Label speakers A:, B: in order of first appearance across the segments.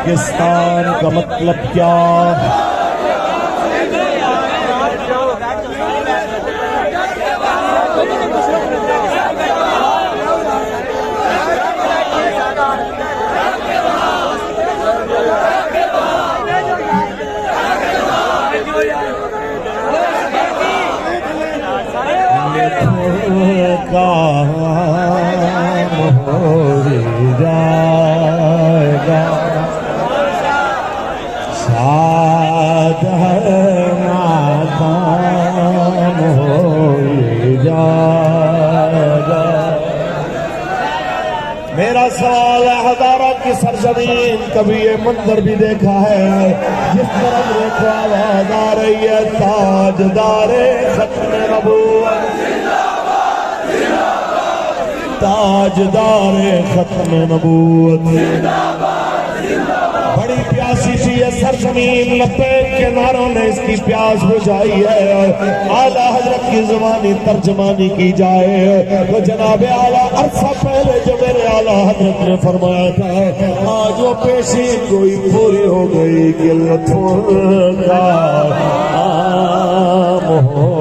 A: پاکستان کا مطلب کیا؟ کام ہو جائے گا شاد ہے ناکام ہو جائے گا۔ میرا سوال ہے ہزارہ کی سرزمین کبھی یہ منظر بھی دیکھا ہے جس طرح دیکھو آواز آ رہی ہے تاجدار ختم نبوت، تاجدار ختم نبوت، بڑی پیاسی سی یہ سرزمین لبیک کے نعروں نے اس کی پیاس بجھائی ہے۔ اعلیٰ حضرت کی زبانی ترجمانی کی جائے تو جناب اعلیٰ عرصہ پہلے جو میرے اعلیٰ حضرت نے فرمایا تھا آج وہ پیشی کوئی پوری ہو گئی کہ لطفوں کا عام ہو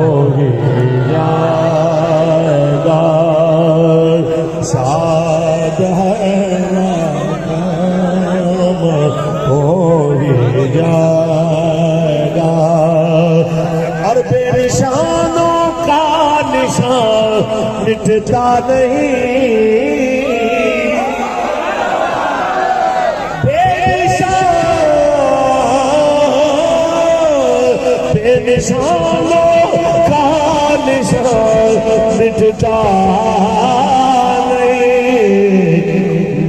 A: جائے گا شاد ہے ناکام ہو جائے گا اور بے نشانوں کا نشان مٹتا نہیں، بے نشانوں کا نشان مٹتا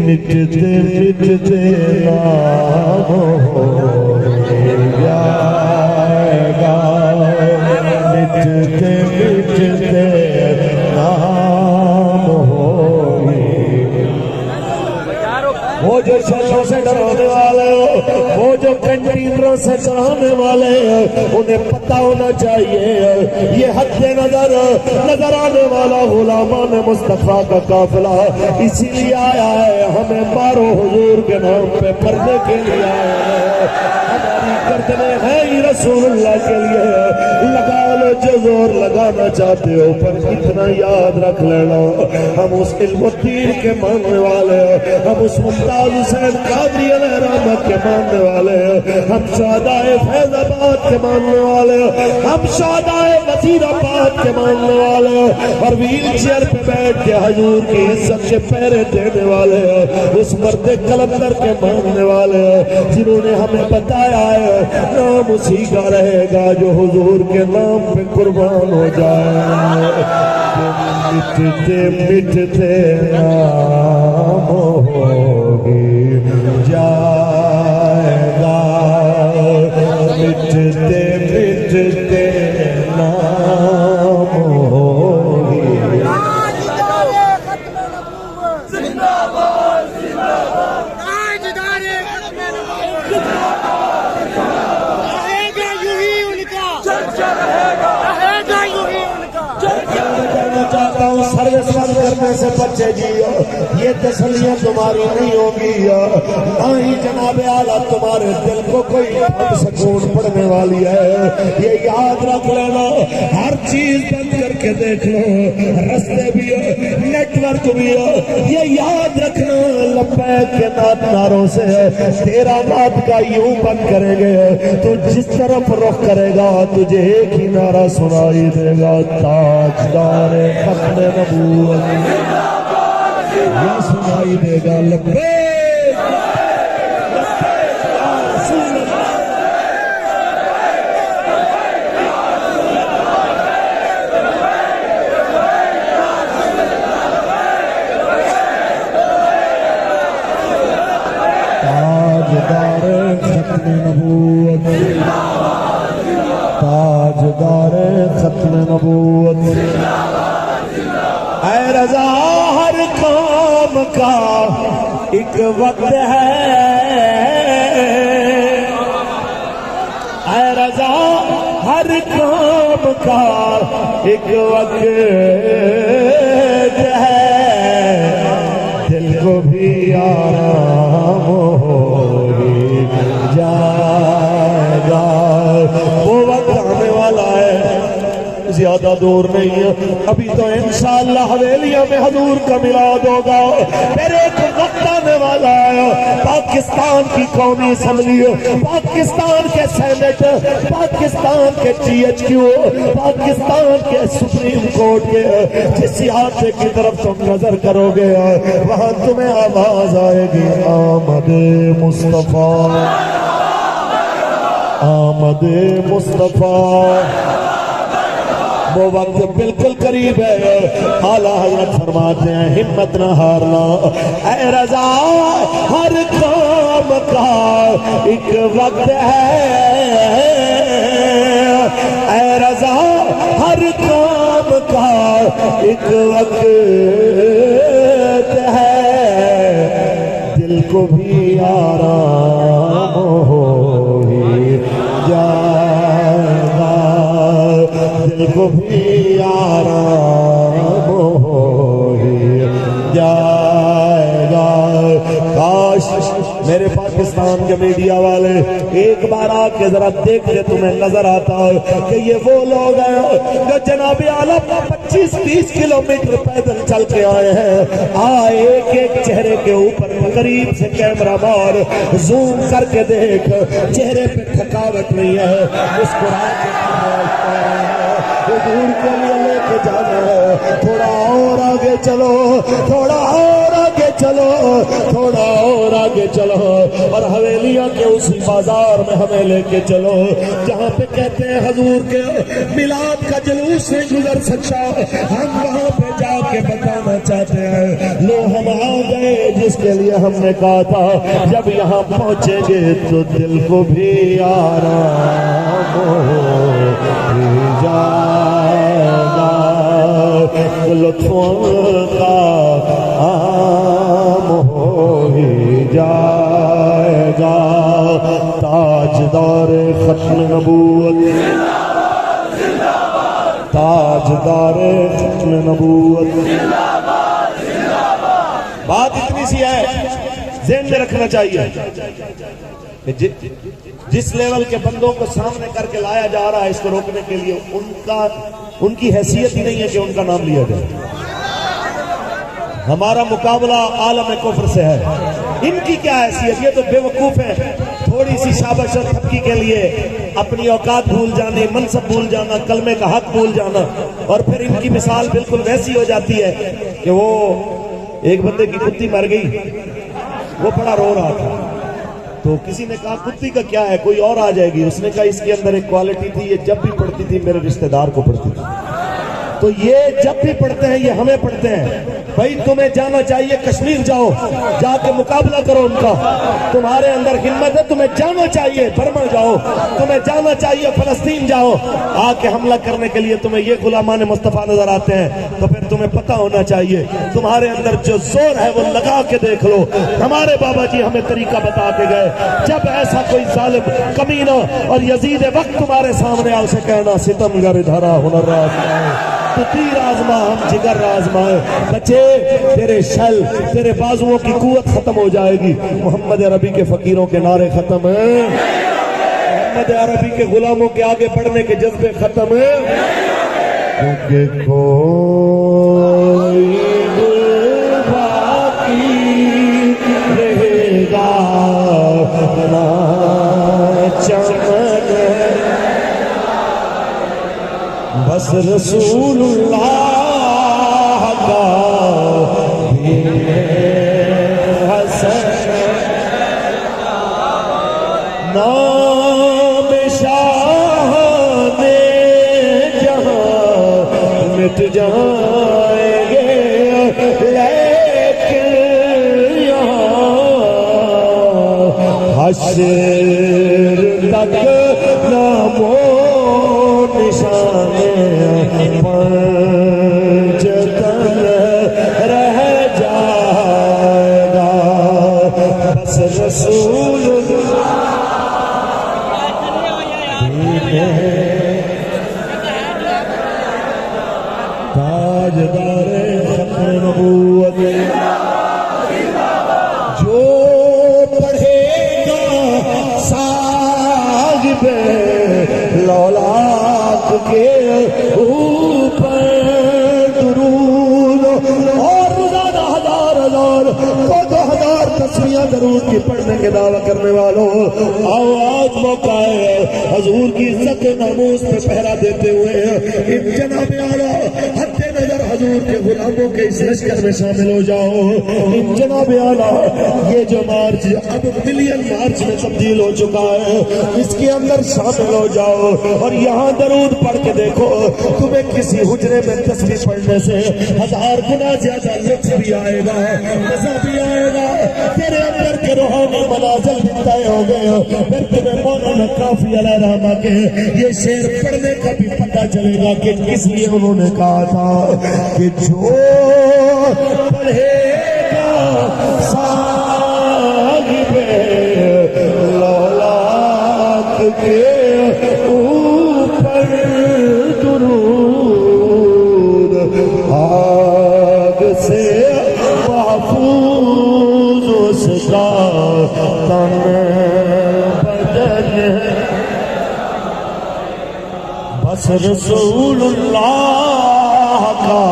A: مٹتے مٹتے نام ہو جائے گا، مٹتے مٹتے نام ہو۔ وہ جو شروں سے ڈرانے والے ہو، وہ جو کنٹینروں سے چڑھانے والے ہیں، انہیں پتہ ہونا چاہیے یہ حد نظر آنے والا غلامان مصطفیٰ کا قافلہ اسی لیے آیا ہے، ہمیں مارو حضور کے نام پہ پڑھنے کے لیے آیا ہے، ہماری گردنیں ہیں ہی رسول اللہ کے لیے۔ لگا لو جو زور لگانا چاہتے ہو پر اتنا یاد رکھ لینا ہم اس علم الدین کے ماننے والے ہیں، ہم اس ممتاز حسین قادری علیہ رحمت کے ماننے والے ہیں، ہم شہدائے فیض آباد کے ماننے والے ہیں، ہم شہدائے وزیر آباد کے ماننے والے ہیں، اور ویل چیئر پہ بیٹھ کے حضور کی عزت کے پہرے دینے والے ہیں، اس مرد کلندر کے ماننے والے ہیں جنہوں نے ہمیں بتایا ہے نام اسی کا رہے گا جو حضور کے نام پہ قربان ہو جائے، مٹتے مٹتے نام ہوگی جائے گا، مٹتے مٹتے نام ہوگی۔ چاہتا ہوں سروس کرنے سے بچے جیو، یہ تسلیاں تمہاری نہیں ہوگی، نہ ہی جناب اعلیٰ تمہارے دل کو کوئی سکون پڑنے والی ہے۔ یہ یاد رکھ لینا، ہر چیز بند کر کے دیکھ لو، رستے بھی ہو، نیٹ ورک بھی ہو، یہ یاد رکھنا لبیک کے نعت نعروں سے تیرا نعت کا یوں بند کریں گے تو جس طرف رخ کرے گا تجھے ایک ہی نعرہ سنائی دے گا، تاجدار ختم نبوت، یہ سنائی دے گا لبیک تاجدار ختم نبوت، اے رضا ہر کام کا ایک وقت ہے، اے رضا ہر کام کا ایک وقت ہے، دل کو بھی آرام ہوگی زیادہ دور نہیں ہے، ابھی تو انشاءاللہ حویلیہ میں حضور کا میلاد ہوگا، پھر ایک وقت آنے والا ہے پاکستان کی قومی اسمبلی، پاکستان کے سینٹ، پاکستان کے GHQ، پاکستان کے سپریم کورٹ کے جس احاطے کی طرف تم نظر کرو گے وہاں تمہیں آواز آئے گی آمد مصطفیٰ، آمد مصطفیٰ، وہ وقت بالکل قریب ہے۔ اعلیٰ حضرت فرماتے ہیں ہمت نہ ہارنا، اے رضا ہر کام کا ایک وقت ہے، اے رضا ہر کام کا ایک وقت ہے، دل کو بھی آرام ہو ہی جائے گا، دل کو بھی آرام ہو ہی جائے گا۔ کاش میرے پاکستان کے میڈیا والے ایک بار آ کے ذرا دیکھتے تمہیں نظر آتا کہ یہ وہ لوگ ہیں جو جناب اعلیٰ 25-20 کلومیٹر پیدل چل کے آئے ہیں۔ ایک ایک چہرے کے اوپر قریب سے کیمرہ مار، زوم کر کے دیکھ، چہرے پہ تھکاوٹ نہیں ہے، مسکرا کے دور کے لیے لے کے جانا ہے، تھوڑا اور آگے چلو، تھوڑا اور آگے چلو، تھوڑا اور آگے چلو، اور حویلیہ کے اسی بازار میں ہمیں لے کے چلو جہاں پہ کہتے ہیں حضور کے میلاد کا جلوس نہیں گزر سکتا، ہم وہاں پہ جا کے بتانا چاہتے ہیں لو ہم آ گئے جس کے لیے ہم نے کہا تھا جب یہاں پہنچیں گے تو دل کو بھی آرام ہو جائے گا، لطفوں کا عام ہو ہی جائے گا۔ تاجدار ختم نبوت، تاجدار ختم نبوت، بات اتنی سی ہے ذہن میں رکھنا چاہیے کہ جس لیول کے بندوں کو سامنے کر کے لایا جا رہا ہے اس کو روکنے کے لیے ان کی حیثیت ہی نہیں ہے کہ ان کا نام لیا جائے۔ ہمارا مقابلہ عالم کفر سے ہے، ان کی کیا حیثیت، یہ تو بے وقوف ہیں، تھوڑی سی شابش اور تھپکی کے لیے اپنی اوقات بھول جانے، منصب بھول جانا، کلمے کا حق بھول جانا، اور پھر ان کی مثال بالکل ویسی ہو جاتی ہے کہ وہ ایک بندے کی کتی مر گئی، وہ بڑا رو رہا تھا تو کسی نے کہا کتی کا کیا ہے، کوئی اور آ جائے گی، اس نے کہا اس کے اندر ایک کوالٹی تھی، یہ جب بھی پڑھتی تھی میرے رشتہ دار کو پڑھتی تھی، تو یہ جب بھی پڑھتے ہیں یہ ہمیں پڑھتے ہیں۔ بھائی تمہیں جانا چاہیے کشمیر جاؤ، جا کے مقابلہ کرو ان کا، تمہارے اندر ہمت ہے، تمہیں جانا چاہیے برما جاؤ، تمہیں جانا چاہیے فلسطین جاؤ، آ کے حملہ کرنے کے لیے تمہیں یہ غلامان مصطفیٰ نظر آتے ہیں تو پھر تمہیں پتہ ہونا چاہیے تمہارے اندر جو زور ہے وہ لگا کے دیکھ لو۔ ہمارے بابا جی ہمیں طریقہ بتا کے گئے، جب ایسا کوئی ظالم کمینہ اور یزید وقت تمہارے سامنے آ اسے کہنا ستمگر دھرا ہنر آزمائے، تو تیر آزما ہم جگر آزمائے، بچے تیرے شل تیرے بازوؤں کی قوت ختم ہو جائے گی، محمد عربی کے فقیروں کے نعرے ختم ہیں، محمد عربی کے غلاموں کے آگے بڑھنے کے جذبے ختم ہیں، کیونکہ کوئی باقی رہے گا نہ چمن، بس رسول اللہ کا حسن نام شاہ جہاں مٹ جائیں گے، لیکن یہاں حشر تک نامو نشان پنجتن رہ جائے گا، بس رسول تاجدار ختم نبوت، جو پڑھے گا صاحب لولاک کے 2000 تسبیحاں درود کی پڑھنے کے دعویٰ کرنے والوں، آؤ آج موقع ہے حضور کی عزت و ناموس پہ پہرا دیتے ہوئے ان جناب اعلیٰ حد نظر حضور کے غلاموں کے اس لشکر میں شامل ہو جاؤ۔ ان جناب اعلیٰ یہ جو مارچ اب ملین مارچ میں تبدیل ہو چکا ہے، اس کے اندر شامل ہو جاؤ اور یہاں درود پڑھ کے دیکھو، تمہیں کسی حجرے میں تسبیح پڑھنے سے 1000 گنا زیادہ لطف بھی آئے گا، مزہ بھی آئے گا، تیرے اندر کے روحانی منازل بھی طے ہو گئے۔ پھر تمہیں مولانا کافی علیہ رحمہ کے یہ شعر پڑھنے کا بھی پتہ چلے گا کہ کس لیے انہوں نے کہا تھا کہ جو پڑھے گا صاحب لولاک کے اوپر درود، آگ سے محفوظ اس کا تن بدن، بس رسول اللہ کا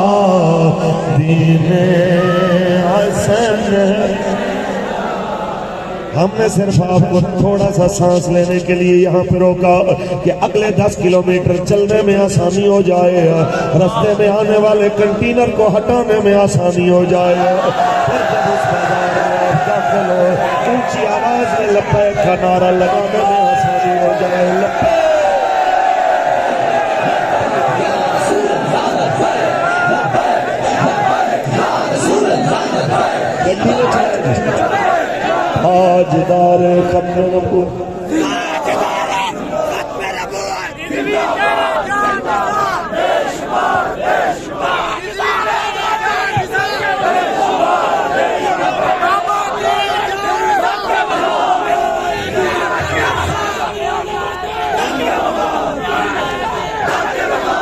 A: دین حسن۔ ہم نے صرف آپ کو تھوڑا سا سانس لینے کے لیے یہاں پہ روکا کہ اگلے 10 کلومیٹر چلنے میں آسانی ہو جائے، رستے میں آنے والے کنٹینر کو ہٹانے میں آسانی ہو جائے، پھر جب اس بازار میں آپ داخل ہو اونچی آواز میں لبیک کا نعرہ لگانے میں آسانی ہو جائے۔ لبیک آج دار ختم